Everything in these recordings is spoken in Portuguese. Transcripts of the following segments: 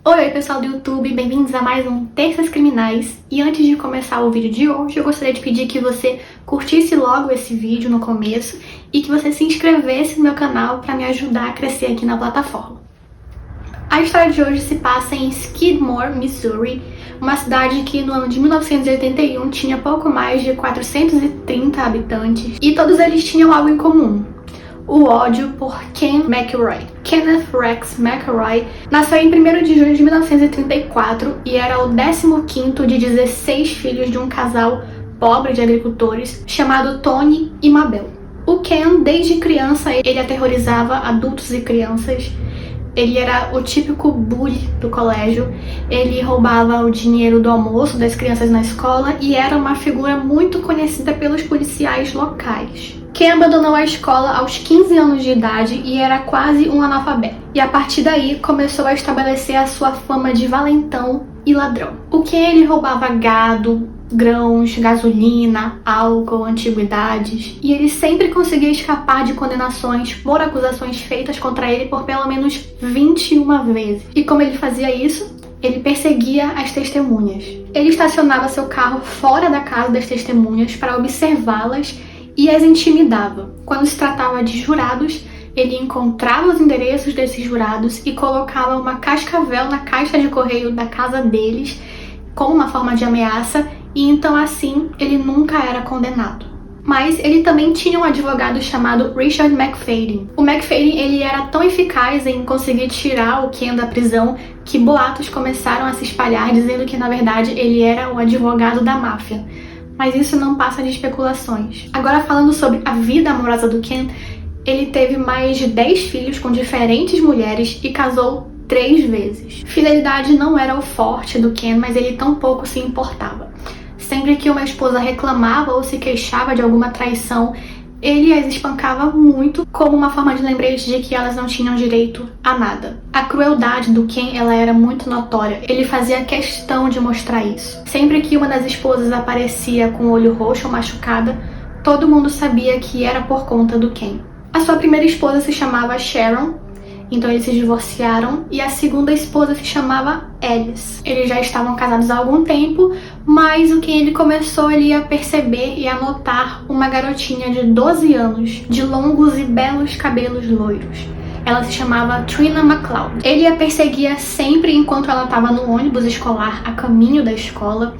Oi pessoal do YouTube, bem-vindos a mais um Terças Criminais. E antes de começar o vídeo de hoje, eu gostaria de pedir que você curtisse logo esse vídeo no começo e que você se inscrevesse no meu canal para me ajudar a crescer aqui na plataforma. A história de hoje se passa em Skidmore, Missouri, uma cidade que no ano de 1981 tinha pouco mais de 430 habitantes e todos eles tinham algo em comum: o ódio por Ken McElroy. Kenneth Rex McElroy nasceu em 1º de junho de 1934 e era o 15º de 16 filhos de um casal pobre de agricultores chamado Tony e Mabel. O Ken, desde criança, ele aterrorizava adultos e crianças. Ele era o típico bully do colégio, ele roubava o dinheiro do almoço das crianças na escola e era uma figura muito conhecida pelos policiais locais. Ken abandonou a escola aos 15 anos de idade e era quase um analfabeto. E a partir daí começou a estabelecer a sua fama de valentão e ladrão. O Ken, ele roubava gado, grãos, gasolina, álcool, antiguidades, e ele sempre conseguia escapar de condenações por acusações feitas contra ele por pelo menos 21 vezes. E como ele fazia isso? Ele perseguia as testemunhas. Ele estacionava seu carro fora da casa das testemunhas para observá-las e as intimidava. Quando se tratava de jurados, ele encontrava os endereços desses jurados e colocava uma cascavel na caixa de correio da casa deles como uma forma de ameaça, e então assim ele nunca era condenado. Mas ele também tinha um advogado chamado Richard McFadden. O McFadden, ele era tão eficaz em conseguir tirar o Ken da prisão que boatos começaram a se espalhar dizendo que na verdade ele era o advogado da máfia. Mas isso não passa de especulações. Agora, falando sobre a vida amorosa do Ken, ele teve mais de 10 filhos com diferentes mulheres e casou 3 vezes. Fidelidade não era o forte do Ken, mas ele tampouco se importava. Sempre que uma esposa reclamava ou se queixava de alguma traição, ele as espancava muito como uma forma de lembrete de que elas não tinham direito a nada. A crueldade do Ken, ela era muito notória. Ele fazia questão de mostrar isso. Sempre que uma das esposas aparecia com o olho roxo ou machucada, todo mundo sabia que era por conta do Ken. A sua primeira esposa se chamava Sharon, então eles se divorciaram, e a segunda esposa se chamava Alice. Eles já estavam casados há algum tempo, mas o que ele começou ele a perceber e a notar uma garotinha de 12 anos, de longos e belos cabelos loiros. Ela se chamava Trina McLeod. Ele a perseguia sempre enquanto ela estava no ônibus escolar a caminho da escola.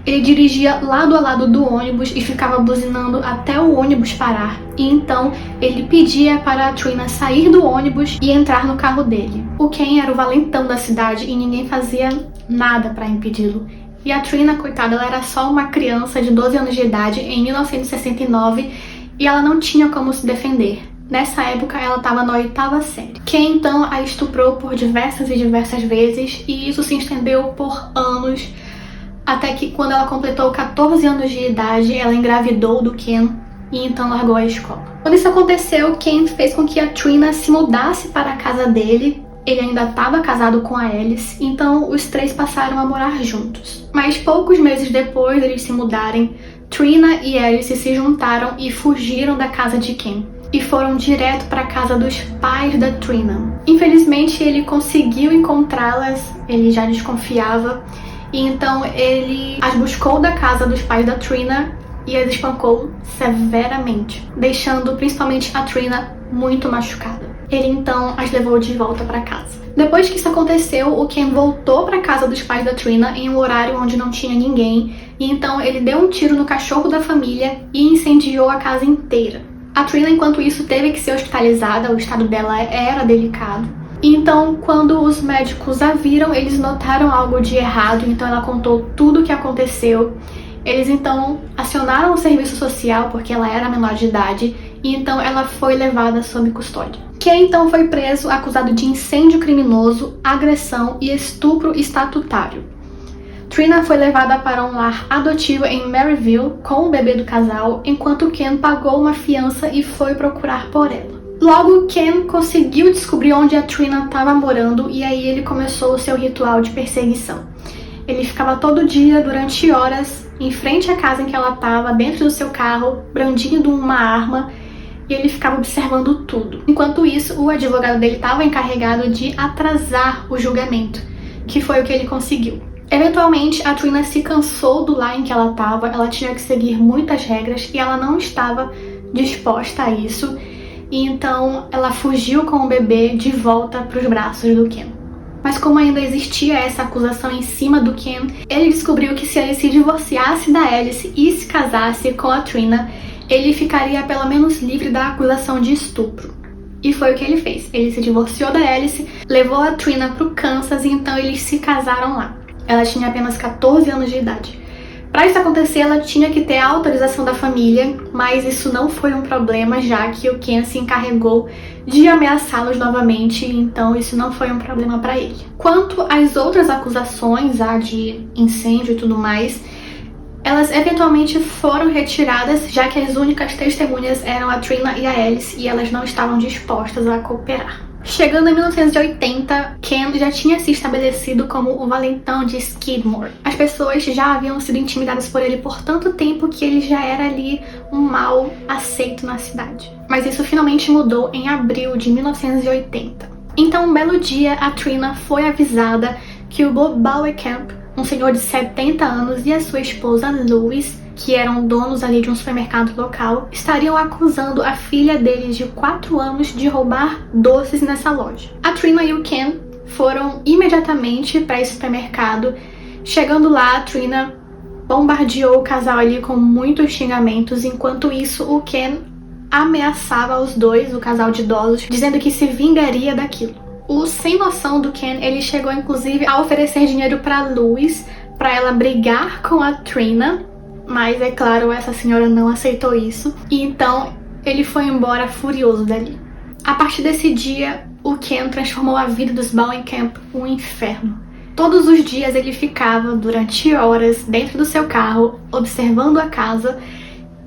Ele dirigia lado a lado do ônibus e ficava buzinando até o ônibus parar. E então ele pedia para a Trina sair do ônibus e entrar no carro dele. O Ken era o valentão da cidade e ninguém fazia nada para impedi-lo. E a Trina, coitada, ela era só uma criança de 12 anos de idade em 1969 e ela não tinha como se defender. Nessa época ela estava na 8ª série. Ken então a estuprou por diversas vezes e isso se estendeu por anos. Até que quando ela completou 14 anos de idade, ela engravidou do Ken e então largou a escola. Quando isso aconteceu, Ken fez com que a Trina se mudasse para a casa dele. Ele ainda estava casado com a Alice, então os 3 passaram a morar juntos. Mas poucos meses depois deles se mudarem, Trina e Alice se juntaram e fugiram da casa de Ken e foram direto para a casa dos pais da Trina. Infelizmente, ele conseguiu encontrá-las, ele já desconfiava. E então ele as buscou da casa dos pais da Trina e as espancou severamente, deixando principalmente a Trina muito machucada. Ele então as levou de volta para casa. Depois que isso aconteceu, o Ken voltou para a casa dos pais da Trina em um horário onde não tinha ninguém, e então ele deu um tiro no cachorro da família e incendiou a casa inteira. A Trina, enquanto isso, teve que ser hospitalizada, o estado dela era delicado. Então, quando os médicos a viram, eles notaram algo de errado, então ela contou tudo o que aconteceu. Eles então acionaram o serviço social, porque ela era menor de idade, e então ela foi levada sob custódia. Ken então foi preso acusado de incêndio criminoso, agressão e estupro estatutário. Trina foi levada para um lar adotivo em Maryville com o bebê do casal, enquanto Ken pagou uma fiança e foi procurar por ela. Logo, Ken conseguiu descobrir onde a Trina estava morando e aí ele começou o seu ritual de perseguição. Ele ficava todo dia, durante horas, em frente à casa em que ela estava, dentro do seu carro, brandindo uma arma, e ele ficava observando tudo. Enquanto isso, o advogado dele estava encarregado de atrasar o julgamento, que foi o que ele conseguiu. Eventualmente, a Trina se cansou do lar em que ela estava, ela tinha que seguir muitas regras e ela não estava disposta a isso, e então ela fugiu com o bebê de volta para os braços do Ken. Mas como ainda existia essa acusação em cima do Ken, ele descobriu que se ele se divorciasse da Alice e se casasse com a Trina, ele ficaria pelo menos livre da acusação de estupro. E foi o que ele fez. Ele se divorciou da Alice, levou a Trina para o Kansas e então eles se casaram lá. Ela tinha apenas 14 anos de idade. Para isso acontecer, ela tinha que ter a autorização da família, mas isso não foi um problema, já que o Ken se encarregou de ameaçá-los novamente, então isso não foi um problema para ele. Quanto às outras acusações, a de incêndio e tudo mais, elas eventualmente foram retiradas, já que as únicas testemunhas eram a Trina e a Alice, e elas não estavam dispostas a cooperar. Chegando em 1980, Ken já tinha se estabelecido como o valentão de Skidmore. As pessoas já haviam sido intimidadas por ele por tanto tempo que ele já era ali um mal aceito na cidade. Mas isso finalmente mudou em abril de 1980. Então, um belo dia, a Trina foi avisada que o Bob Bauerkamp, um senhor de 70 anos, e a sua esposa Louise, que eram donos ali de um supermercado local, estariam acusando a filha deles de 4 anos de roubar doces nessa loja. A Trina e o Ken foram imediatamente para esse supermercado. Chegando lá, a Trina bombardeou o casal ali com muitos xingamentos, enquanto isso o Ken ameaçava os dois, o casal de idosos, dizendo que se vingaria daquilo. O sem noção do Ken, ele chegou inclusive a oferecer dinheiro para Louise, para ela brigar com a Trina, mas é claro, essa senhora não aceitou isso, e então ele foi embora furioso dali. A partir desse dia, o Ken transformou a vida dos Bauerkamp um inferno. Todos os dias ele ficava durante horas dentro do seu carro, observando a casa,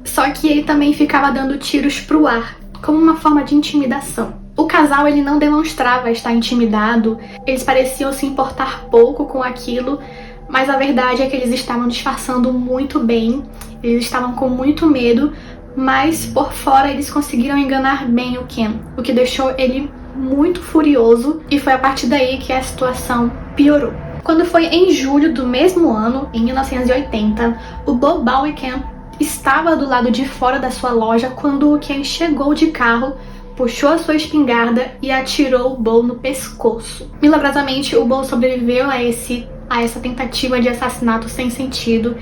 só que ele também ficava dando tiros pro ar, como uma forma de intimidação. O casal ele não demonstrava estar intimidado, eles pareciam se importar pouco com aquilo, mas a verdade é que eles estavam disfarçando muito bem, eles estavam com muito medo, mas por fora eles conseguiram enganar bem o Ken, o que deixou ele muito furioso, e foi a partir daí que a situação piorou. Quando foi em julho do mesmo ano, em 1980, o Bob Bauerkamp estava do lado de fora da sua loja quando o Ken chegou de carro, puxou a sua espingarda e atirou o Bo no pescoço. Milagrosamente, o Bo sobreviveu a essa tentativa de assassinato sem sentido,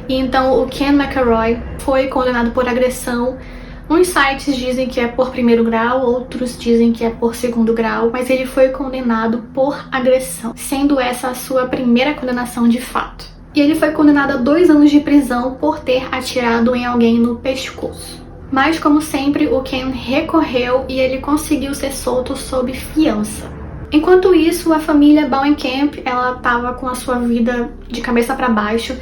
e então o Ken McElroy foi condenado por agressão. Uns sites dizem que é por primeiro grau, outros dizem que é por segundo grau, mas ele foi condenado por agressão, sendo essa a sua primeira condenação de fato. E ele foi condenado a 2 anos de prisão por ter atirado em alguém no pescoço. Mas, como sempre, o Ken recorreu e ele conseguiu ser solto sob fiança. Enquanto isso, a família Bauerkamp, ela estava com a sua vida de cabeça para baixo.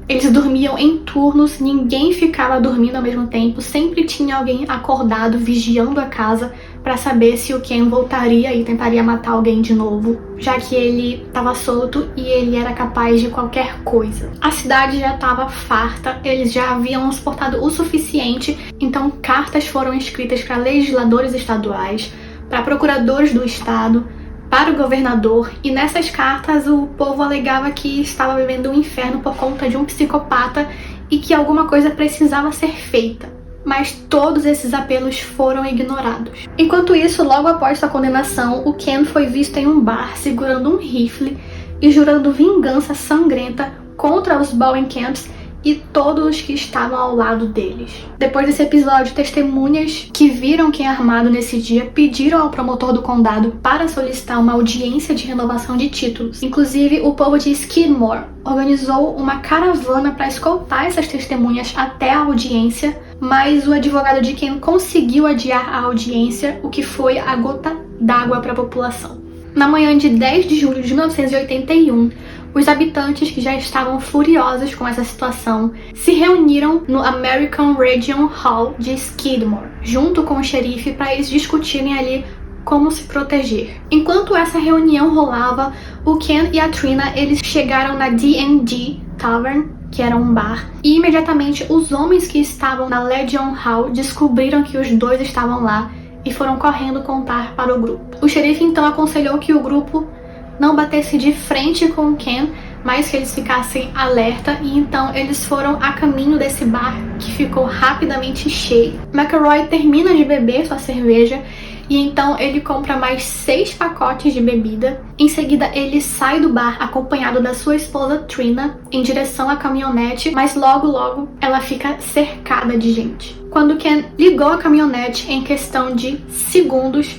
Eles dormiam em turnos, ninguém ficava dormindo ao mesmo tempo, sempre tinha alguém acordado, vigiando a casa para saber se o Ken voltaria e tentaria matar alguém de novo, já que ele estava solto e ele era capaz de qualquer coisa. A cidade já estava farta, eles já haviam suportado o suficiente, então cartas foram escritas para legisladores estaduais, para procuradores do estado, para o governador, e nessas cartas o povo alegava que estava vivendo um inferno por conta de um psicopata e que alguma coisa precisava ser feita. Mas todos esses apelos foram ignorados. Enquanto isso, logo após sua condenação, o Ken foi visto em um bar segurando um rifle e jurando vingança sangrenta contra os Bauerkamps e todos que estavam ao lado deles. Depois desse episódio, testemunhas que viram Ken armado nesse dia pediram ao promotor do condado para solicitar uma audiência de renovação de títulos. Inclusive, o povo de Skidmore organizou uma caravana para escoltar essas testemunhas até a audiência, mas o advogado de Ken conseguiu adiar a audiência, o que foi a gota d'água para a população. Na manhã de 10 de julho de 1981, os habitantes, que já estavam furiosos com essa situação, se reuniram no American Region Hall de Skidmore, junto com o xerife, para eles discutirem ali como se proteger. Enquanto essa reunião rolava, o Ken e a Trina, eles chegaram na D&D Tavern, que era um bar, e imediatamente os homens que estavam na Legion Hall descobriram que os dois estavam lá e foram correndo contar para o grupo. O xerife então aconselhou que o grupo não batesse de frente com o Ken, mas que eles ficassem alerta, e então eles foram a caminho desse bar que ficou rapidamente cheio. McElroy termina de beber sua cerveja e então ele compra mais 6 pacotes de bebida. Em seguida ele sai do bar acompanhado da sua esposa Trina em direção à caminhonete, mas logo ela fica cercada de gente. Quando Ken ligou a caminhonete, em questão de segundos,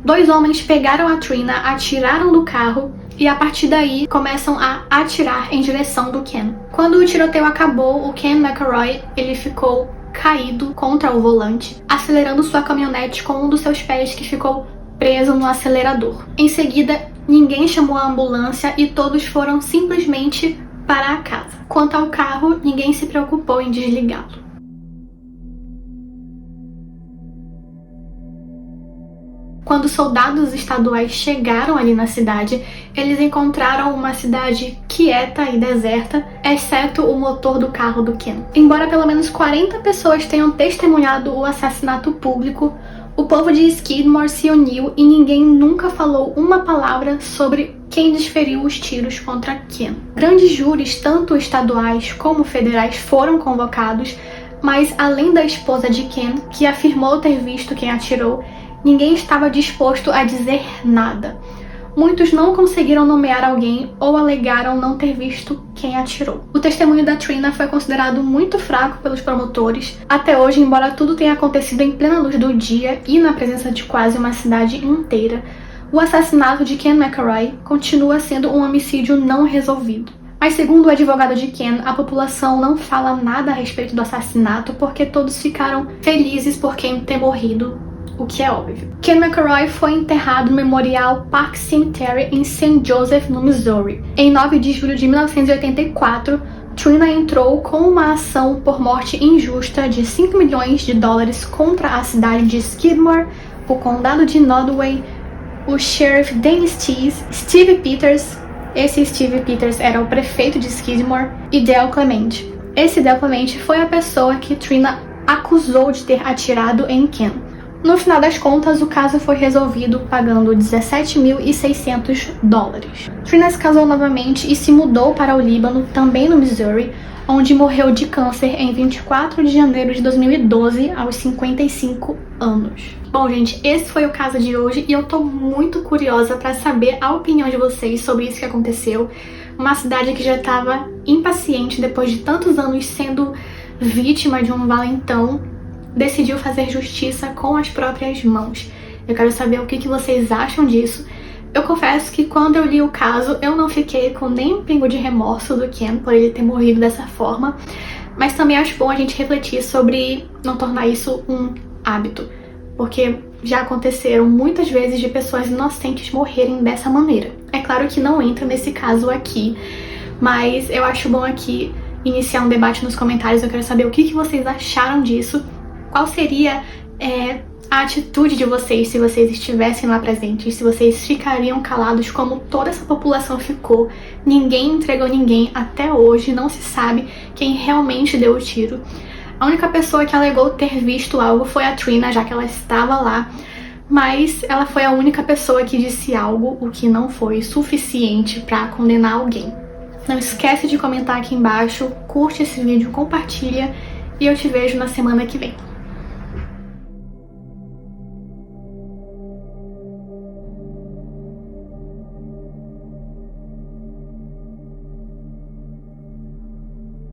2 homens pegaram a Trina, atiraram do carro e a partir daí começam a atirar em direção do Ken. Quando o tiroteio acabou, o Ken McElroy ele ficou caído contra o volante, acelerando sua caminhonete com um dos seus pés que ficou preso no acelerador. Em seguida, ninguém chamou a ambulância e todos foram simplesmente para a casa. Quanto ao carro, ninguém se preocupou em desligá-lo. Quando soldados estaduais chegaram ali na cidade, eles encontraram uma cidade quieta e deserta, exceto o motor do carro do Ken. Embora pelo menos 40 pessoas tenham testemunhado o assassinato público, o povo de Skidmore se uniu e ninguém nunca falou uma palavra sobre quem desferiu os tiros contra Ken. Grandes júris, tanto estaduais como federais, foram convocados, mas além da esposa de Ken, que afirmou ter visto quem atirou, ninguém estava disposto a dizer nada. Muitos não conseguiram nomear alguém ou alegaram não ter visto quem atirou. O testemunho da Trina foi considerado muito fraco pelos promotores. Até hoje, embora tudo tenha acontecido em plena luz do dia e na presença de quase uma cidade inteira, o assassinato de Ken McElroy continua sendo um homicídio não resolvido. Mas segundo o advogado de Ken, a população não fala nada a respeito do assassinato porque todos ficaram felizes por Ken ter morrido, o que é óbvio. Ken McElroy foi enterrado no Memorial Park Cemetery em St. Joseph, no Missouri. Em 9 de julho de 1984, Trina entrou com uma ação por morte injusta de $5 milhões contra a cidade de Skidmore, o condado de Nodaway, o sheriff Dennis Teese, Steve Peters, esse Steve Peters era o prefeito de Skidmore, e Dale Clement. Esse Dale Clement foi a pessoa que Trina acusou de ter atirado em Ken. No final das contas, o caso foi resolvido pagando $17.600. Trina se casou novamente e se mudou para o Líbano, também no Missouri, onde morreu de câncer em 24 de janeiro de 2012, aos 55 anos. Bom, gente, esse foi o caso de hoje e eu tô muito curiosa para saber a opinião de vocês sobre isso que aconteceu. Uma cidade que já estava impaciente depois de tantos anos sendo vítima de um valentão, decidiu fazer justiça com as próprias mãos. Eu quero saber o que vocês acham disso. Eu confesso que quando eu li o caso, eu não fiquei com nem um pingo de remorso do Ken por ele ter morrido dessa forma, mas também acho bom a gente refletir sobre não tornar isso um hábito, porque já aconteceram muitas vezes de pessoas inocentes morrerem dessa maneira. É claro que não entra nesse caso aqui, mas eu acho bom aqui iniciar um debate nos comentários. Eu quero saber o que vocês acharam disso. Qual seria a atitude de vocês se vocês estivessem lá presentes? Se vocês ficariam calados como toda essa população ficou? Ninguém entregou ninguém até hoje, não se sabe quem realmente deu o tiro. A única pessoa que alegou ter visto algo foi a Trina, já que ela estava lá, mas ela foi a única pessoa que disse algo, o que não foi suficiente para condenar alguém. Não esquece de comentar aqui embaixo, curte esse vídeo, compartilha e eu te vejo na semana que vem.